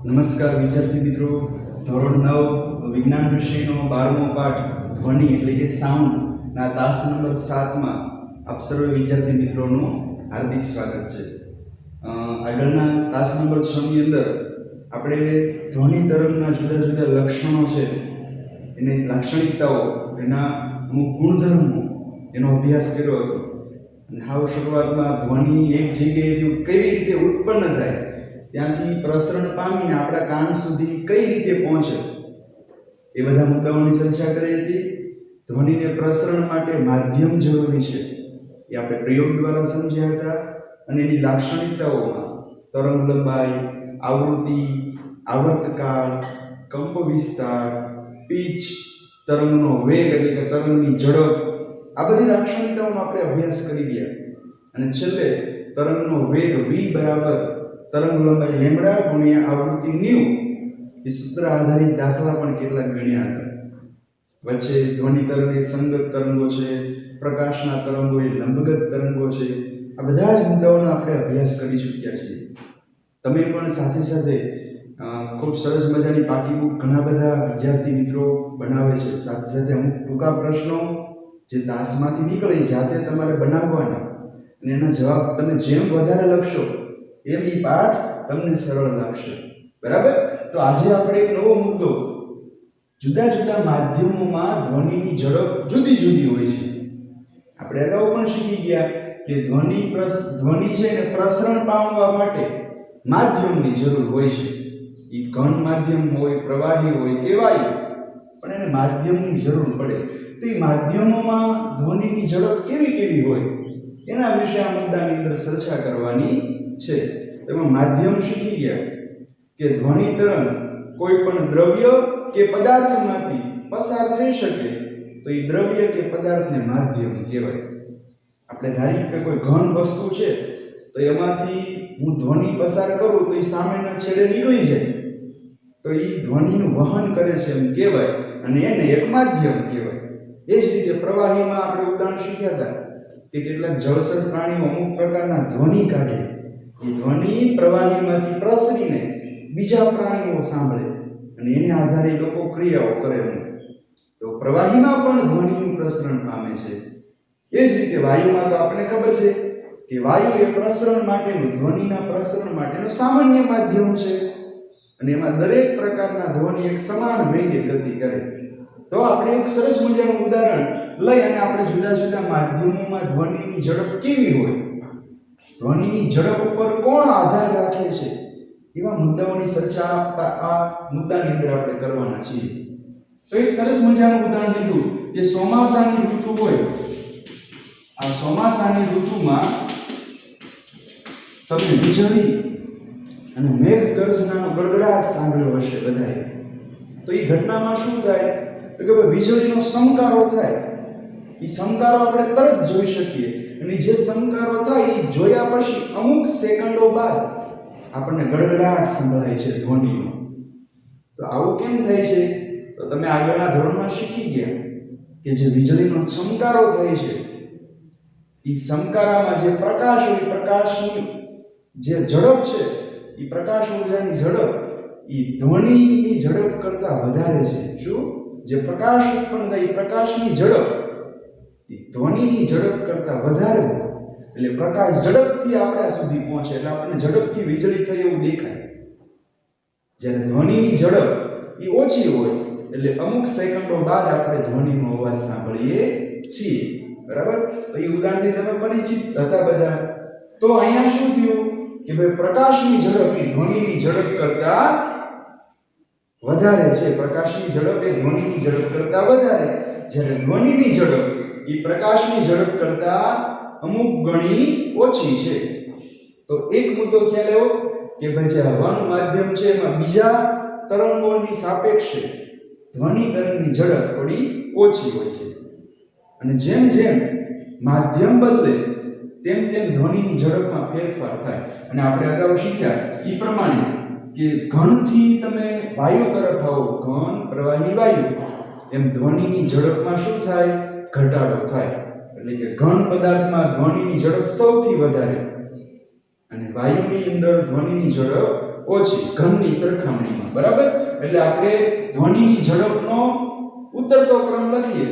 નમસ્કાર વિદ્યાર્થી મિત્રો, ધોરણ 9 વિજ્ઞાન વિષયનો 12મો પાઠ ધ્વનિ એટલે કે સાઉન્ડના તાસ નંબર 7માં આપ સર્વ વિદ્યાર્થી મિત્રોનું હાર્દિક સ્વાગત છે. આગળના તાસ નંબર 6 ની અંદર આપણે ધ્વનિ તરંગના જુદા જુદા લક્ષણો છે, એની લાક્ષણિકતાઓ, એના અમુક ગુણધર્મો, એનો અભ્યાસ કર્યો હતો. અને હાવ શરૂઆતમાં ધ્વનિ એક જગ્યાએથી કેવી રીતે ઉત્પન્ન થાય, ત્યાંથી પ્રસરણ પામીને આપણા કાન સુધી કઈ રીતે પહોંચે, એ બધા મુદ્દાઓની ચર્ચા કરી હતી. ધ્વનિને પ્રસરણ માટે માધ્યમ જરૂરી છે એ આપણે પ્રયોગ દ્વારા સમજ્યા હતા. અને એની લાક્ષણિકતાઓમાં તરંગ લંબાઈ, આવૃત્તિ, આવર્તકાળ, કંપ વિસ્તાર, પીચ, તરંગનો વેગ એટલે કે તરંગની ઝડપ, આ બધી લાક્ષણિકતાઓનો આપણે અભ્યાસ કરી ગયા. અને છેલ્લે તરંગનો વેગ v બરાબર તરંગ લંબાઈ લેમ્બડા ગુણ્યા આવૃત્તિ ન્યુ, એ સૂત્ર આધારિત દાખલા પણ કેટલાક ગણ્યા હતા. વચ્ચે ધ્વનિ તરંગ એ સંગત તરંગો છે, પ્રકાશના તરંગો એ લંબગત તરંગો છે. આ બધા જ મુદ્દાઓનો આપણે અભ્યાસ કરી ચૂક્યા છીએ. તમે પણ સાથે સાથે ખૂબ સરસ મજાની પાકી બુક ઘણા બધા વિદ્યાર્થી મિત્રો બનાવે છે. સાથે સાથે અમુક ટૂંકા પ્રશ્નો જે તાસમાંથી નીકળે જાતે તમારે બનાવવાના, અને એના જવાબ તમે જેમ વધારે લખશો એમ એ પાઠ તમને સરળ લાગશે. બરાબર? તો આજે આપણે એક નવો મુદ્દો, જુદા જુદા માધ્યમોમાં ધ્વનિની ઝડપ જુદી જુદી હોય છે. આપણે અગાઉ પણ શીખી ગયા કે ધ્વનિ છે એને પ્રસરણ પામવા માટે માધ્યમની જરૂર હોય છે. એ ઘન માધ્યમ હોય, પ્રવાહી હોય કે વાયુ, પણ એને માધ્યમની જરૂર પડે. તો એ માધ્યમોમાં ધ્વનિની ઝડપ કેવી કેવી હોય એના વિશે આ મુદ્દાની અંદર ચર્ચા કરવાની છે. તેમાં માધ્યમ શીખી ગયા કે ધ્વનિ તરંગ કોઈ પણ દ્રવ્ય કે પદાર્થમાંથી પસાર થઈ શકે તો એ દ્રવ્ય કે પદાર્થને માધ્યમ કહેવાય. આપણે ધારીએ કે કોઈ ઘન વસ્તુ છે તો એમાંથી હું ધ્વનિ પસાર કરું તો એ સામેના છેડે નીકળી જાય, તો એ ધ્વનિનું વહન કરે છે એમ કહેવાય, અને એને એક માધ્યમ કહેવાય. એ જ રીતે પ્રવાહીમાં આપણે ઉદાહરણ શીખ્યા હતા કે કેટલાક જળચર પ્રાણીઓ અમુક પ્રકારના ધ્વનિ કાઢે. એ ધ્વનિ પ્રવાહીમાંથી પ્રસરીને બીજા પ્રાણીઓ સાંભળે અને એને આધારે લોકો ક્રિયાઓ કરે. તો પ્રવાહીમાં પણ ધ્વનિનું પ્રસરણ પામે છે. એ જ રીતે વાયુમાં તો આપણને ખબર છે કે વાયુ એ પ્રસરણ માટેનું, ધ્વનિના પ્રસરણ માટેનું સામાન્ય માધ્યમ છે, અને એમાં દરેક પ્રકારના ધ્વનિ એક સમાન વેગે ગતિ કરે. તો આપણે એક સરસ મજાનું ઉદાહરણ લઈ અને આપણે જુદા જુદા માધ્યમોમાં ધ્વનિની ઝડપ કેવી હોય, ધ્વનિની ઝડપ ઉપર કોણ આધાર રાખે છે, એવા મુદ્દાઓની ચર્ચા આ મુદ્દાની અંદર આપણે કરવાના છીએ. તો એક સરસ મજાનું ઉદાહરણ લીધું કે ચોમાસાની ઋતુ હોય. આ ચોમાસાની ઋતુમાં તમે વીજળી અને મેઘ ગર્જનાનો ગડગડાટ સાંભળ્યો હશે બધાએ. તો એ ઘટનામાં શું થાય તો કે વીજળીનો સમકારો થાય. એ સમકારો આપણે તરત જોઈ શકીએ, અને જે સમકારો થાય એ જોયા પછી અમુક સેકન્ડો બાદ આપણને ગડગડાટ સંભળાય છે ધ્વનિનો. તો આવું કેમ થાય છે? તો તમે આગળના ધોરણમાં શીખી ગયા કે જે વીજળીનો ચમકારો થાય છે, એ ચમકારામાં જે પ્રકાશ હોય, પ્રકાશની જે ઝડપ છે, એ પ્રકાશ ઊર્જાની ઝડપ એ ધ્વનિની ઝડપ કરતાં વધારે છે. શું? જે પ્રકાશ ઉત્પન્ન થાય એ પ્રકાશની ઝડપ એ ધ્વનિની ઝડપ કરતાં વધારે હોય. એટલે પ્રકાશ ઝડપથી આપણા સુધી પહોંચે એટલે આપણને ઝડપથી વીજળી થઈ એવું દેખાય. જ્યારે ધ્વનિની ઝડપ એ ઓછી હોય એટલે અમુક સેકન્ડો બાદ આપણે ધ્વનિનો અવાજ સાંભળીએ છીએ. બરાબર? તો એ ઉદાહરણથી તમે પરિચિત હતા બધા. તો અહીંયા શું થયું કે ભાઈ પ્રકાશની ઝડપ એ ધ્વનિની ઝડપ કરતાં વધારે છે. પ્રકાશની ઝડપ એ ધ્વનિની ઝડપ કરતાં વધારે, જ્યારે ધ્વનિની ઝડપ એ પ્રકાશની ઝડપ કરતાં અમુક ગણી ઓછી છે. તો એક મુદ્દો ખ્યાલ આવ્યો કે ભાઈ જે હવાનું માધ્યમ છે એમાં બીજા તરંગોની સાપેક્ષે ધ્વનિ તરંગની ઝડપ થોડી ઓછી હોય છે, અને જેમ જેમ માધ્યમ બદલે તેમ તેમ ધ્વનિની ઝડપમાં ફેરફાર થાય. અને આપણે અગાઉ શીખ્યા એ પ્રમાણે કે ઘનથી તમે વાયુ તરફ આવો, ઘન, પ્રવાહી, વાયુ, એમ ધ્વનિની ઝડપમાં શું થાય? ઘટાડો થાય. એટલે કે ઘન પદાર્થમાં ધ્વનિની ઝડપ સૌથી વધારે અને વાયુની અંદર ધ્વનિની ઝડપ ઓછી ઘનની સરખામણીમાં, બરાબર? એટલે આપણે ધ્વનિની ઝડપનો ઉતરતો ક્રમ લખીએ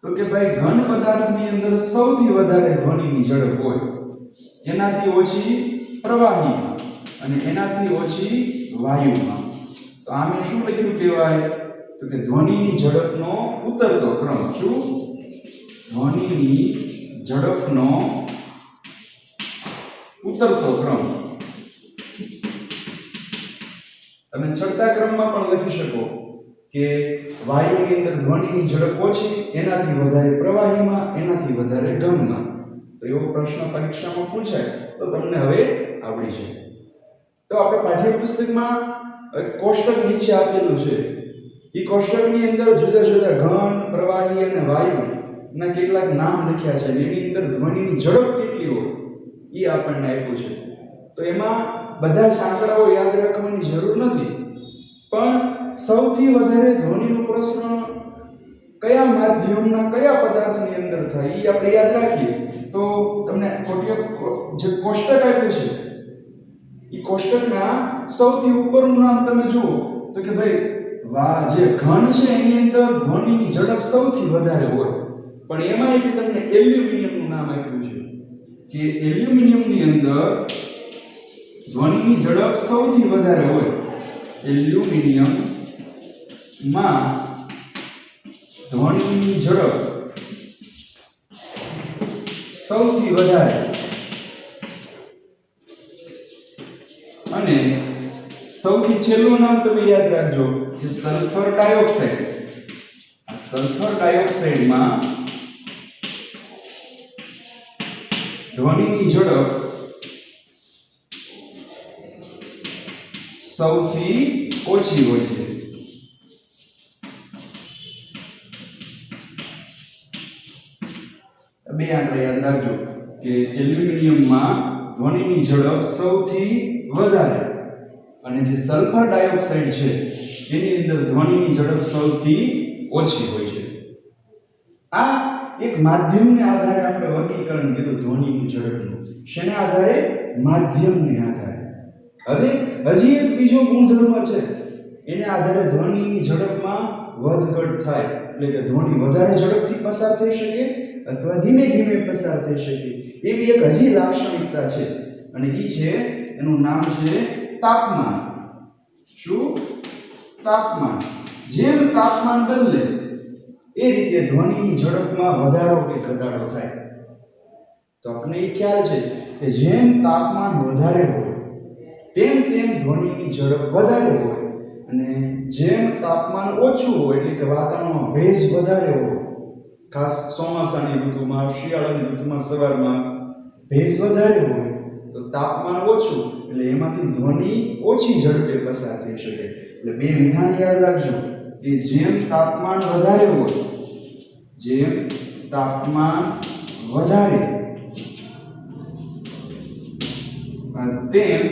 તો કે ભાઈ ઘન પદાર્થની અંદર સૌથી વધારે ધ્વનિની ઝડપ હોય, એનાથી ઓછી પ્રવાહીમાં અને એનાથી ઓછી વાયુમાં. તો આને શું લખ્યું કહેવાય? તો કે ધ્વનિની ઝડપનો ઉતરતો ક્રમ. શું? ધ્વનિની ઝડપનો ઉતરતો ક્રમ. તમે ચડતા ક્રમમાં પણ લખી શકો કે વાયુની અંદર ધ્વનિની ઝડપ ઓછી, એનાથી વધારે પ્રવાહીમાં, એનાથી વધારે ઘનમાં. તો એવો પ્રશ્ન પરીક્ષામાં પૂછાય તો તમને હવે આવડી છે. તો આપણે પાઠ્યપુસ્તકમાં એક કોષ્ટક નીચે આપેલું છે. એ કોષ્ટકની અંદર જુદા જુદા ઘન, પ્રવાહી અને વાયુ ના કેટલાક નામ લખ્યા છે. એની અંદર ધ્વનિની ઝડપ કેટલી હોય એ આપણને આપ્યું છે. તો એમાં બધા જ આંકડાઓ યાદ રાખવાની જરૂર નથી, પણ સૌથી વધારે ધ્વનિનું પ્રસરણ કયા માધ્યમના કયા પદાર્થની અંદર થાય એ આપણે યાદ રાખીએ તો તમને જે કોષ્ટક આપ્યું છે એ કોષ્ટકના સૌથી ઉપરનું નામ તમે જુઓ તો કે ભાઈ જે ઘન છે એની અંદર ધ્વનિની ઝડપ સૌથી વધારે હોય, પણ એમાં એક તમને એલ્યુમિનિયમનું નામ આપ્યું છે કે એલ્યુમિનિયમની અંદર ધ્વનિની ઝડપ સૌથી વધારે હોય. એલ્યુમિનિયમમાં ધ્વનિની ઝડપ સૌથી વધારે અને સૌથી છેલ્લું નામ તમે યાદ રાખજો કે સલ્ફર ડાયોક્સાઇડ. આ સલ્ફર ડાયોક્સાઇડમાં ધ્વનિની ઝડપ સૌથી ઓછી હોય છે. બે આંકડા યાદ રાખજો કે એલ્યુમિનિયમમાં ધ્વનિની ઝડપ સૌથી વધારે અને જે સલ્ફર ડાયોક્સાઇડ છે એની અંદર ધ્વનિની ઝડપ સૌથી ઓછી હોય છે. આ એક માધ્યમને આધારે આપણે વર્ગીકરણ કર્યું ધ્વનિની ઝડપનું. શેના આધારે? માધ્યમને આધારે. હવે હજી એક બીજો ગુણધર્મ છે, એને આધારે ધ્વનિની ઝડપમાં વધઘટ થાય, એટલે કે ધ્વનિ વધારે ઝડપથી પસાર થઈ શકે અથવા ધીમે ધીમે પસાર થઈ શકે એવી એક હજી લાક્ષણિકતા છે, અને એ છે એનું નામ છે તાપમાન. શું? તાપમાન. જેમ તાપમાન બદલે એ રીતે ધ્વનિની ઝડપમાં વધારો કે ઘટાડો થાય. તો આપણને એ ખ્યાલ છે કે જેમ તાપમાન વધારે હોય તેમ તેમ ધ્વનિની ઝડપ વધારે હોય, અને જેમ તાપમાન ઓછું હોય એટલે કે વાતાવરણમાં ભેજ વધારે હોય, ખાસ ચોમાસાની ઋતુમાં, શિયાળાની ઋતુમાં સવારમાં ભેજ વધારે હોય તો તાપમાન ઓછું એટલે એમાંથી ધ્વનિ ઓછી ઝડપે પસાર થઈ શકે. એટલે બે વિધાન યાદ રાખજો કે જેમ તાપમાન વધારે હોય, જેમ તાપમાન વધારે તેમ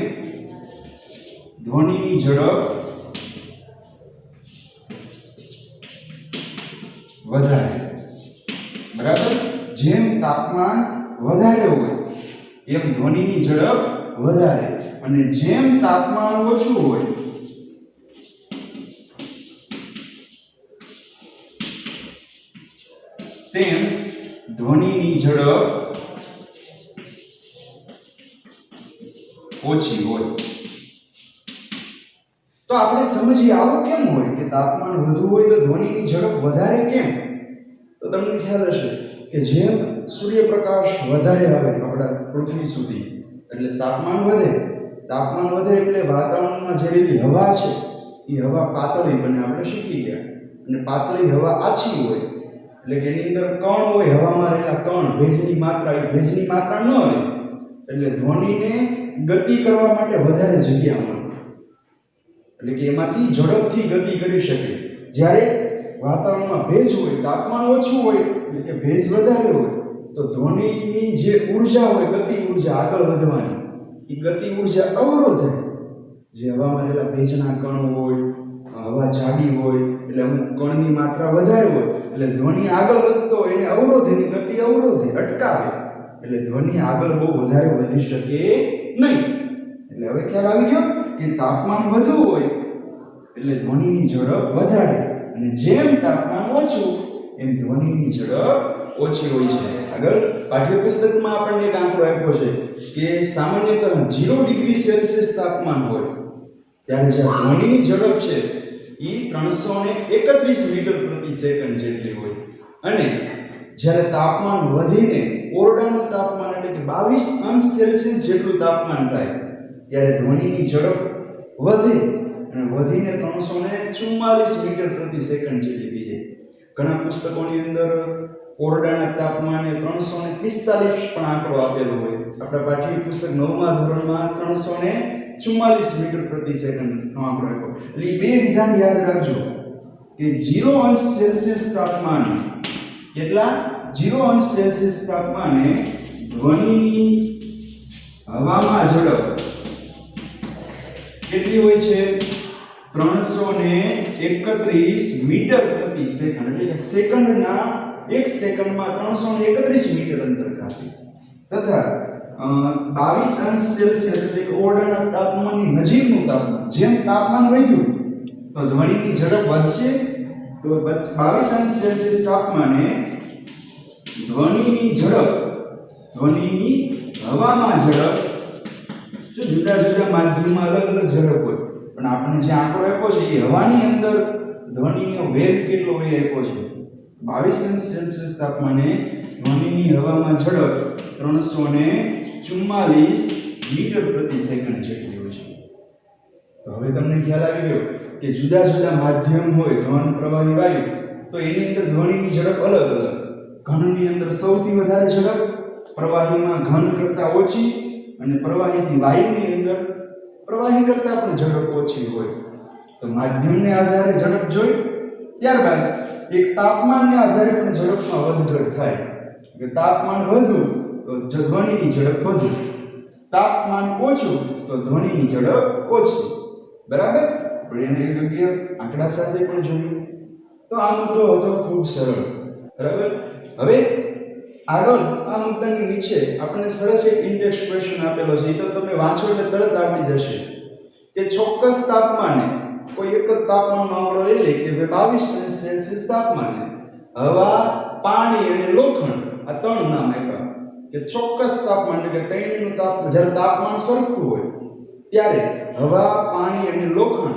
ધ્વનિની ઝડપ વધારે. બરાબર? જેમ તાપમાન વધારે હોય એમ ધ્વનિની ઝડપ વધારે, અને જેમ તાપમાન ઓછું હોય તેમ ધ્વનિની ઝડપ ઓછી હોય. તો આપણે સમજીએ આવું કેમ હોય કે તાપમાન વધુ હોય તો ધ્વનિની ઝડપ વધારે કેમ? તો તમને ખ્યાલ હશે કે જેમ સૂર્યપ્રકાશ વધારે આવે આપણા પૃથ્વી સુધી એટલે તાપમાન વધે. તાપમાન વધે એટલે વાતાવરણમાં જે રહેલી હવા છે એ હવા પાતળી બને, આપણે શીખી ગયા. અને પાતળી હવા આછી હોય એટલે કે એની અંદર કણ હોય, હવામાં રહેલા કણ, ભેજની માત્રા, એ ભેજની માત્રા ન રહે એટલે ધ્વનિને ગતિ કરવા માટે વધારે જગ્યા મળે, એટલે કે એમાંથી ઝડપથી ગતિ કરી શકે. જ્યારે વાતાવરણમાં ભેજ હોય, તાપમાન ઓછું હોય એટલે કે ભેજ વધારે હોય તો ધ્વનિની જે ઊર્જા હોય, ગતિ ઊર્જા આગળ વધવાની, એ ગતિ ઊર્જા અવરોધે. જે હવામાં રહેલા ભેજના કણ હોય, હવા જાડી હોય એટલે અમુક કણની માત્રા વધારે હોય એટલે ધ્વનિ આગળ વધતો એને અવરોધે, એની ગતિ અવરોધે, અટકાવે, એટલે ધ્વનિ આગળ બહુ વધારે વધી શકે નહીં. એટલે હવે ખ્યાલ આવી ગયો કે તાપમાન વધુ હોય એટલે ધ્વનિની ઝડપ વધારે, અને જેમ તાપમાન ઓછું એમ ધ્વનિની ઝડપ ઓછી હોય છે. આગળ પાઠ્યપુસ્તકમાં આપણને એક આંકડો આપ્યો છે કે સામાન્યતઃ 0 ડિગ્રી સેલ્સિયસ તાપમાન હોય ત્યારે જે ધ્વનિની ઝડપ છે એ 331 મીટર પ્રતિ સેકન્ડ જેટલી હોય, અને જ્યારે તાપમાન વધીને ઓરડાનું તાપમાન એટલે કે 22 અંશ સેલ્સિયસ જેટલું તાપમાન થાય ત્યારે ધ્વનિની ઝડપ વધે અને વધીને 344 મીટર પ્રતિ સેકન્ડ જેટલી થઈ જાય. ઘણા પુસ્તકોની અંદર ઓરડાના તાપમાને 345 પણ આંકડો આપેલો હોય. આપણા પાઠ્યપુસ્તક 9મા ધોરણમાં 344 મીટર પ્રતિ સેકન્ડનો આંકડો આપ્યો. એટલે બે વિધાન યાદ રાખજો કે 0 અંશ સેલ્સિયસ તાપમાને કેટલા 0 અંશ સેલ્સિયસ તાપમાને ધ્વનિની હવામાં ઝડપ કેટલી હોય છે 331 મીટર પ્રતિ સેકન્ડ, એટલે કે સેકન્ડના 1 સેકન્ડમાં 331 મીટર અંતર કાપે, તથા 22 અંશ સેલ્સિયસ એટલે કે ઓરડાના તાપમાનની નજીકનું તાપમાન, જેમ તાપમાન વધ્યું તો ધ્વનિની ઝડપ વધશે, તો 22 અંશ સેલ્સિયસ તાપમાને ધ્વનિની હવામાં ઝડપ જો જુદા જુદા માધ્યમમાં અલગ અલગ ઝડપ હોય, પણ આપણને જે આંકડો આપ્યો છે એ હવાની અંદર ધ્વનિનો વેગ કેટલો હોય આપ્યો છે. 22 અંશ સેલ્સિયસ તાપમાને ધ્વનિની હવામાં ઝડપ 344 મીટર પ્રતિ સેકન્ડ જેટલી હોય છે. તો હવે તમને ખ્યાલ આવી ગયો કે જુદા જુદા માધ્યમ હોય, ઘન, પ્રવાહી, વાયુ, તો એની અંદર ધ્વનિની ઝડપ અલગ અલગ. ઘનની અંદર સૌથી વધારે ઝડપ, પ્રવાહીમાં ઘન કરતાં ઓછી, અને પ્રવાહીથી વાયુની અંદર પ્રવાહી કરતાં પણ ઝડપ ઓછી હોય. તો માધ્યમને આધારે ઝડપ જોઈ, ત્યારબાદ એક તાપમાનને આધારે પણ ઝડપમાં વધઘટ થાય. કે તાપમાન વધુ તો ધ્વનિની ઝડપ વધુ, તાપમાન ઓછું તો ધ્વનિની ઝડપ ઓછી. બરાબર? આપણે એને યોગ્ય આંકડા સાથે પણ જોયું. તો આ મુદ્દો હતો ખૂબ સરળ. બરાબર? હવે આગળ આ મુદ્દાની નીચે આપણને સરસ એક ઇન્ટેક્સ ક્વેશ્ચન આપેલો છે. એ તો તમે વાંચો એટલે તરત આવડી જશે કે ચોક્કસ તાપમાને કોઈ એક જ તાપમાનનો આંકડો લઈ લે કે 22 સેલ્સિયસ તાપમાને હવા, પાણી અને લોખંડ આ ત્રણ નામ આપ્યા કે ચોક્કસ તાપમાન એટલે કે ત્રણેયનું તાપમાન જ્યારે તાપમાન સરખું હોય ત્યારે હવા, પાણી અને લોખંડ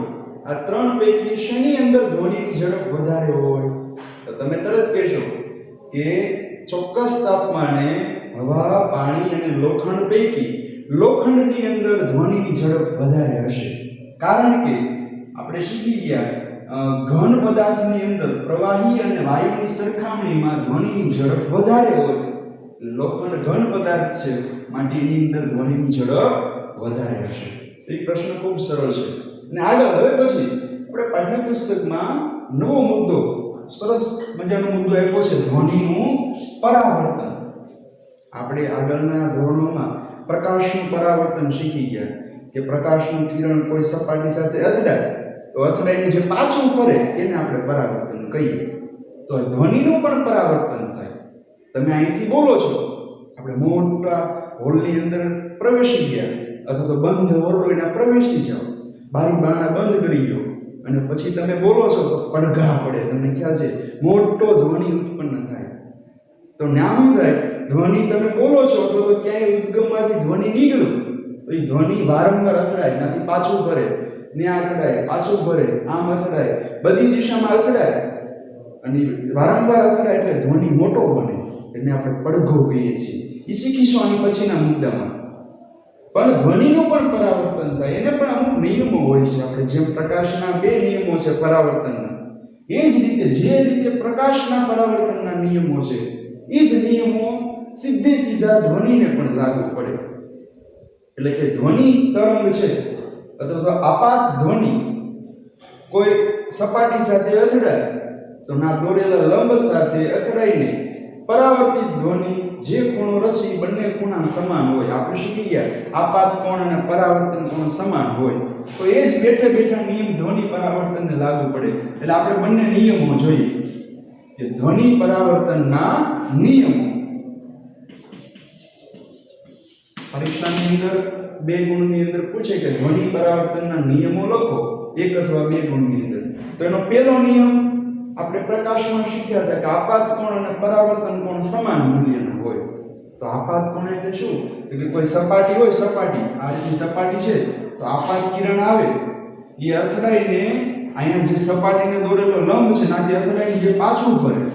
આ ત્રણ પૈકી શેની અંદર ધ્વનિની ઝડપ વધારે હોય? તો તમે તરત કહેશો કે ચોક્કસ તાપમાને હવા, પાણી અને લોખંડ પૈકી લોખંડની અંદર ધ્વનિની ઝડપ વધારે હશે. કારણ કે આપણે શીખી ગયા ઘન પદાર્થની અંદર પ્રવાહી અને વાયુની સરખામણીમાં ધ્વનિની ઝડપ વધારે હોય. લોખંડ ઘન પદાર્થ છે માટે એની અંદર ધ્વનિની ઝડપ વધારે હશે. એ પ્રશ્ન ખૂબ સરળ છે. અને આગળ હવે પછી આપણે પાઠ્યપુસ્તકમાં નવો મુદ્દો, સરસ મજાનો મુદ્દો આપ્યો છે ધ્વનિનું પરાવર્તન. આપણે આગળના ધોરણોમાં પ્રકાશનું પરાવર્તન શીખી ગયા કે પ્રકાશનું કિરણ કોઈ સપાટી સાથે અથડાય તો અથડાઈને જે પાછું ફરે એને આપણે પરાવર્તન કહીએ. તો ધ્વનિનું પણ પરાવર્તન થાય. તમે અહીંથી બોલો છો, આપણે મોટા હોલની અંદર પ્રવેશી ગયા અથવા તો બંધ ઓરડો એના પ્રવેશી જાઓ, બારી બારણા બંધ કરી ગયો અને પછી તમે બોલો છો તો પડઘા પડે. તમને ખ્યાલ છે, મોટો ધ્વનિ ઉત્પન્ન થાય. તો નામ થાય ધ્વનિ તમે બોલો છો અથવા તો ક્યાંય ઉદ્ગમમાંથી ધ્વનિ નીકળ્યું તો એ ધ્વનિ વારંવાર અથડાય, નાથી પાછું ફરે, ત્યાં અથડાય, પાછું ફરે, આમ અથડાય, બધી દિશામાં અથડાય અને વારંવાર અથડાય એટલે ધ્વનિ મોટો બને. એને આપણે પડઘો કહીએ છીએ. એ શીખીશું આની પછીના મુદ્દામાં. પણ ધ્વનિનું પણ પરાવર્તન થાય, એને પણ અમુક નિયમો હોય છે. આપણે જેમ પ્રકાશના બે નિયમો છે પરાવર્તનના, એ જ રીતે જે રીતે પ્રકાશના પરાવર્તનના નિયમો છે એ જ નિયમો સીધે સીધા ધ્વનિને પણ લાગુ પડે. એટલે કે ધ્વનિ તરંગ છે અથવા તો આપાત ધ્વનિ કોઈ સપાટી સાથે અથડાય તો ના દોરેલા લંબ સાથે અથડાઈને પરાવર્તિત ધ્વનિ જે ખૂણો રચી બંને ખૂણા સમાન હોય. આપણે શીખી ગયા આપાત કોણ અને પરાવર્તન કોણ સમાન હોય. તો એ જ બેઠે બેઠા નિયમ ધ્વનિ પરાવર્તનને લાગુ પડે. એટલે આપણે બંને નિયમો જોઈએ કે ધ્વનિ પરાવર્તનના નિયમો. પરીક્ષાની અંદર 2 ગુણની અંદર પૂછે કે ધ્વનિ પરાવર્તનના નિયમો લખો, 1 અથવા 2 ગુણની અંદર. તો એનો પહેલો નિયમ આપણે પ્રકાશમાં શીખ્યા હતા કે આપાત કોણ અને પરાવર્તન કોણ સમાન મૂલ્યના હોય. તો આપાત કોણ એટલે શું? તો કે કોઈ સપાટી હોય, સપાટી આ રીતની સપાટી છે, તો આપાત કિરણ આવે એ અથડાઈને અહીંયા જે સપાટીને દોરેલો લંબ છે નાથી અથડાઈને જે પાછું ફરે,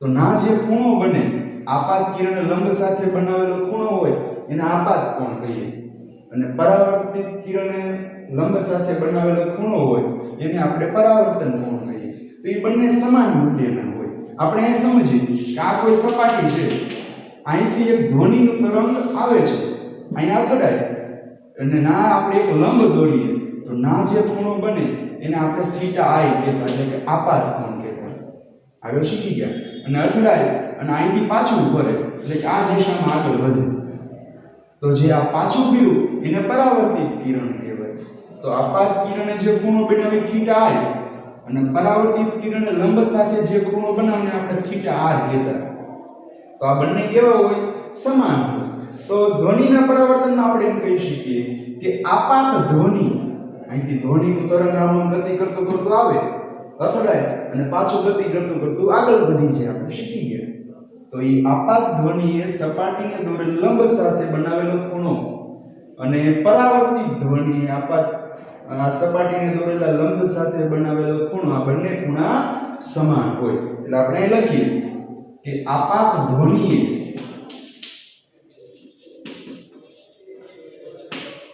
તો ના જે ખૂણો બને, આપાત કિરણ લંબ સાથે બનાવેલો ખૂણો હોય એને આપાત કોણ કહીએ, અને પરાવર્તિત કિરણે લંબ સાથે બનાવેલો ખૂણો હોય એને આપણે પરાવર્તન કોણ કહીએ. તો એ બંને સમાન મૂલ્યના હોય. આપણે એ સમજીએ કે આ કોઈ સપાટી છે, અહીંથી એક ધ્વનિનું તરંગ આવે છે, અહીંયા અથડાય અને ના આપણે એક લંબ દોરીએ તો ના જે ખૂણો બને એને આપણે થીટા આઈ કહેતા, એટલે કે આપાત કોણ કહેતા. આગળ શીખી ગયા. અને અથડાય અને અહીંથી પાછું ફરે એટલે કે આ દિશામાં આગળ વધે, તો જે આ પાછું ફર્યું એને પરાવર્તિત કિરણ કહેવાય. તો આપાત કિરણે જે ખૂણો બનાવી થીટા આઈ અને પરાવર્તિત કિરણે લંબ સાથે જે ખૂણો બનાવીને આપણે થીટા આર કહેતા. તો આ બંને કેવા હોય? સમાન હોય. તો ધ્વનિના પરાવર્તનના આપણે એમ કહી શકીએ કે આપાત ધ્વનિ, અહીંથી ધ્વનિનું તરંગ આમ ગતિ કરતું કરતું આવે, અથડાય અને પાછું ગતિ કરતું કરતું આગળ વધી જાય, આપણે શીખી ગયા. તો એ આપાત ધ્વનિ એ સપાટીને દોરેલ લંબ સાથે બનાવેલો ખૂણો, અને પરાવર્તિત ધ્વનિ આપાત આ સપાટીને દોરેલા લંબ સાથે બનાવેલો ખૂણો, આ બંને ખૂણા સમાન હોય. એટલે આપણે અહીં લખીએ કે આપાત ધ્વનિએ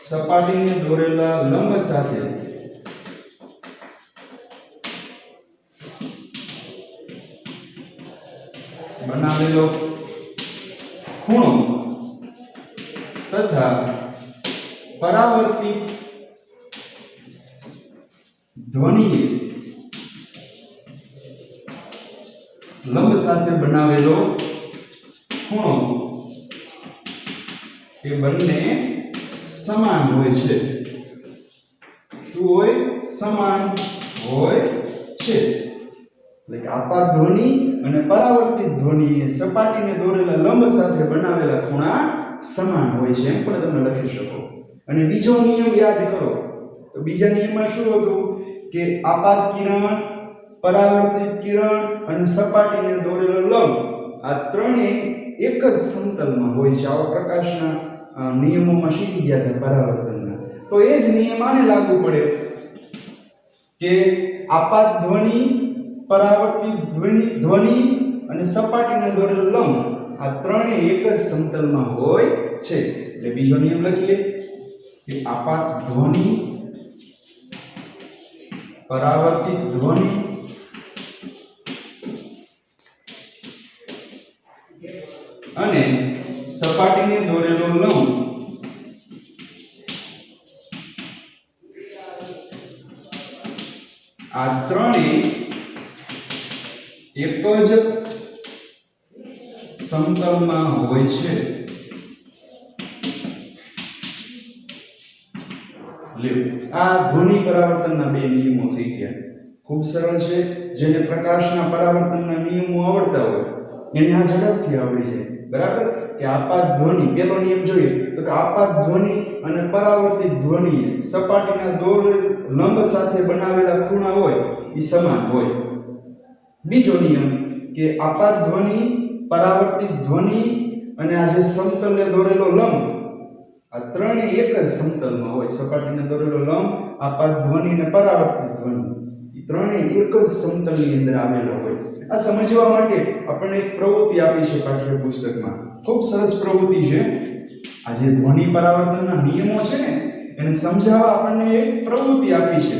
સપાટીને દોરેલા લંબ સાથે બનાવેલો ખૂણો તથા પરાવર્તિત ધ્વનિએ લંબ સાથે બનાવેલો ખૂણો એ બંને સમાન હોય છે. શું હોય? સમાન હોય છે. એટલે કે આપાત ધ્વનિ અને પરાવર્તિત ધ્વનિ એ સપાટીને દોરેલા લંબ સાથે બનાવેલા ખૂણા સમાન હોય છે, એમ પણ તમે લખી શકો. અને બીજો નિયમ યાદ કરો. તો બીજા નિયમમાં શું હતું કે આપાત કિરણ, પરાવર્તિત કિરણ અને સપાટીને દોરેલો લંબ આ ત્રણેય એક જ સમતલમાં હોય છે. આવા પ્રકાશના નિયમોમાં શીખી ગયા હતા પરાવર્તનના. તો એ જ નિયમ આને લાગુ પડે કે આપાત ધ્વનિ, પરાવર્તિત ધ્વનિ અને સપાટીને દોરેલો લંબ આ ત્રણેય એક જ સમતલમાં હોય છે. એટલે બીજો નિયમ લખીએ કે આપાત ધ્વનિ, પરાવર્તિત ધ્વનિ અને સપાટીને દોરેલો લંબ આ ત્રણેય એક જ સમતલમાં હોય છે. આ ધ્વનિ પરાવર્તનના બે નિયમો થઈ ગયા. ખૂબ સરળ છે. જેને પ્રકાશના પરાવર્તનના નિયમો આવડતા હોય એને આ ઝડપથી આવડી જાય. બરાબર? કે આપાત ધ્વનિ, પહેલો નિયમ જોઈએ તો કે આપાત ધ્વનિ અને પરાવર્તિત ધ્વનિ સપાટીના દોરેલ લંબ સાથે બનાવેલા ખૂણા હોય એ સમાન હોય. બીજો નિયમ કે આપાત ધ્વનિ, પરાવર્તિત ધ્વનિ અને આ જે સમતલે દોરેલો લંબ આ ત્રણેય એક જ સમતલમાં હોય. સપાટીને દોરેલો લંબ, આપાત ધ્વનિ અને પરાવર્તિત ધ્વનિ એ ત્રણેય એક જ સમતલની અંદર આવેલા હોય. આ સમજવા માટે આપણને એક પ્રવૃત્તિ આપી છે પાઠ્યપુસ્તકમાં. ખૂબ સરસ પ્રવૃત્તિ છે. આ જે ધ્વનિ પરાવર્તનના નિયમો છે ને એને સમજાવવા આપણને એક પ્રવૃત્તિ આપી છે.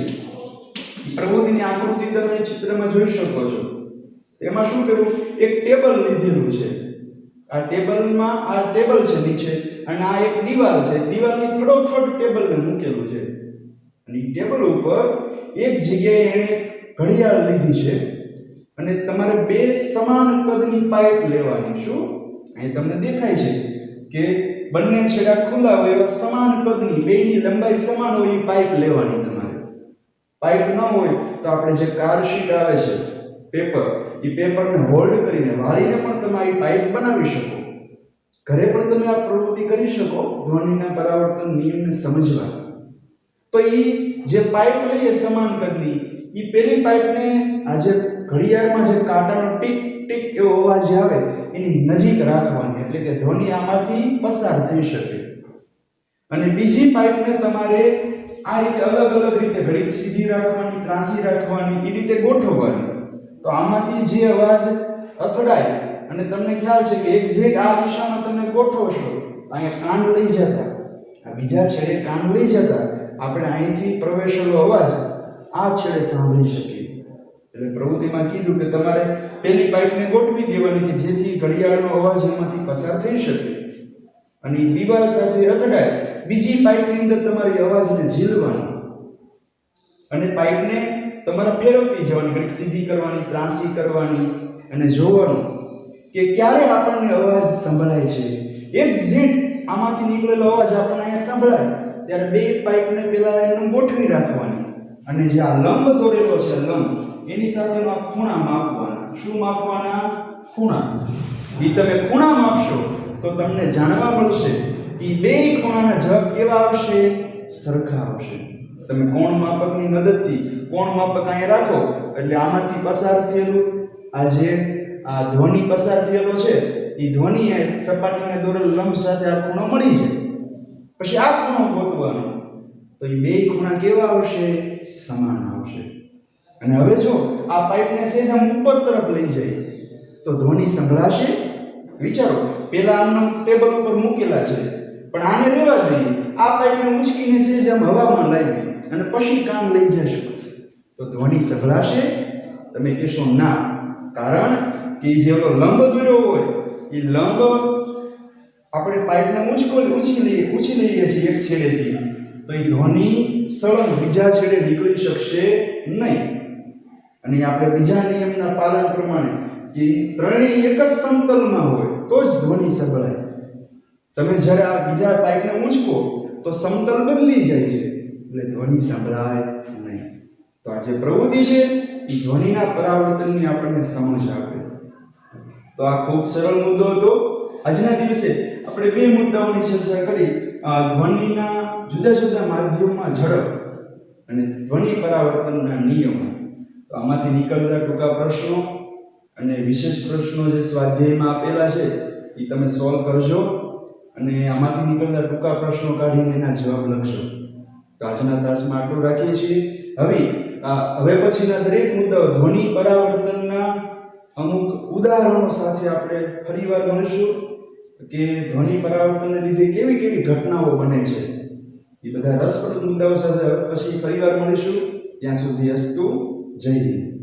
પ્રવૃત્તિની આકૃતિ તમે ચિત્રમાં જોઈ શકો છો. એમાં શું કર્યું? એક ટેબલ લીધેલું છે. આ ટેબલમાં આ ટેબલ છે નીચે અને આ એક દીવાલ છે. દીવાલની થોડોક ટેબલને મૂકેલું છે અને ટેબલ ઉપર એક જગ્યાએ એને ઘડિયાળ લીધી છે અને તમારે બે સમાન કદની પાઇપ લેવાની. શું? અહીં તમને દેખાય છે કે બંને છેડા ખુલ્લા હોય એવા સમાન કદની, બેની લંબાઈ સમાન હોય એ પાઇપ લેવાની તમારે. પાઇપ ન હોય તો આપણે જે કાર્ડ શીટ આવે છે, પેપર, એ પેપરને હોલ્ડ કરીને વાળીને પણ તમે આ પાઇપ બનાવી શકો. ઘરે પણ તમે આ પ્રવૃત્તિ કરી શકો ધ્વનિના પરાવર્તન નિયમને સમજવા. તો એ જે પાઇપ લઈએ સમાન કદની, એ પેલી પાઇપને આ જે ઘડિયાળમાં જે કાંટાનો ટીક ટીક એવો અવાજ આવે એની નજીક રાખવાની, એટલે કે ધ્વનિ આમાંથી પસાર થઈ શકે. અને બીજી પાઇપને તમારે આ રીતે અલગ અલગ રીતે ઘડીક સીધી રાખવાની, ત્રાંસી રાખવાની, એ રીતે ગોઠવવાની. તો આમાંથી જે અવાજ અથડાય અને તમને ખ્યાલ છે કે એક્ઝેક્ટ આ દિશામાં તમે ગોઠવશો, અહીંયા કાન લઈ જતા, આ બીજા છેડે કાન લઈ જતા આપણે અહીંથી પ્રવેશેલો અવાજ આ છેડે સાંભળી શકીએ. એટલે પ્રવૃત્તિમાં કીધું કે તમારે પેલી પાઇપને ગોઠવી દેવાની કે જેથી ઘડિયાળનો અવાજ એમાંથી પસાર થઈ શકે, અને દીવાલ સાથે અથડાય બીજી પાઇપની અંદર તમારી અવાજને ઝીલવાનો, અને પાઇપને તમારે ફેરવતી જવાની, ઘડીક સીધી કરવાની, ત્રાંસી કરવાની, અને જોવાનું કે ક્યારે આપણને અવાજ સંભળાય છે. એક્ઝેક્ટ આમાંથી નીકળેલો અવાજ આપણને અહીંયા સંભળાય ત્યારે બે પાઇપને પેલા એને ગોઠવી રાખવાની, અને જે આ લંબ દોરેલો છે લંબ એની સાથેનો આ ખૂણા માપવાના. શું માપવાના? ખૂણા. એ તમે ખૂણા માપશો તો તમને જાણવા મળશે કે બે ખૂણાના જવાબ કેવા આવશે? સરખા આવશે. તમે કોણ માપકની મદદથી કોણ માપક અહીંયા રાખો એટલે આમાંથી પસાર થયેલું આ ધ્વનિ પસાર થયેલો છે એ ધ્વનિ સપાટીને દોરેલ લંબ સાથે આ ખૂણો મળી છે. પછી આ ખૂણો ગોતવાનો, તો એ બે ખૂણા કેવા આવશે? સમાન આવશે. અને હવે જો આ પાઇપને સેજ આમ ઉપર તરફ લઈ જાય તો ધ્વનિ સંભળાશે? વિચારો, પેલા આમનો ટેબલ ઉપર મૂકેલા છે પણ આને રહેવા દઈએ, આ પાઇપને ઉંચકીને સેજ આમ હવામાં લાવી અને પછી કાન લઈ જશો તો ધ્વનિ સંભળાશે? તમે કહેશો ના, કારણ કે જે લંબ દોર્યો હોય એ લંબ આપણે પાઇપને ઊંચી લઈએ છીએ એક છેડેથી, તો એ ધ્વનિ સળંગ બીજા છેડે નીકળી શકશે નહીં. અને આપણે બીજા નિયમના પાલન પ્રમાણે કે ત્રણેય એક જ સમતલમાં હોય તો જ ધ્વનિ સંભળાય. તમે જ્યારે આ બીજા પાઇપને ઊંચકો તો સમતલ બદલી જાય છે એટલે ધ્વનિ સંભળાય નહીં. તો આ જે પ્રવૃત્તિ છે એ ધ્વનિના પરાવર્તનની આપણને સમજ આપે. તો આ ખૂબ સરળ મુદ્દો હતો. આજના દિવસે આપણે બે મુદ્દાઓની ચર્ચા કરી, ધ્વનિના જુદા જુદા માધ્યમમાં ઝડપ અને ધ્વનિ પરાવર્તનના નિયમો. તો આમાંથી નીકળેલા ટૂંકા પ્રશ્નો અને વિશેષ પ્રશ્નો જે સ્વાધ્યાયમાં આપેલા છે એ તમે સોલ્વ કરજો, અને આમાંથી નીકળેલા ટૂંકા પ્રશ્નો કાઢીને એના જવાબ લખશો. તો આજના તાસમાં આટલું રાખીએ છીએ. હવે પછીના દરેક મુદ્દાઓ ધ્વનિ પરાવર્તનના અમુક ઉદાહરણો સાથે આપણે ફરીવાર મળીશું કે ધ્વનિ પરાવર્તનને લીધે કેવી કેવી ઘટનાઓ બને છે. એ બધા રસપ્રદ મુદ્દાઓ સાથે પછી ફરીવાર મળીશું. ત્યાં સુધી અસ્તુ. જય હિન્દ.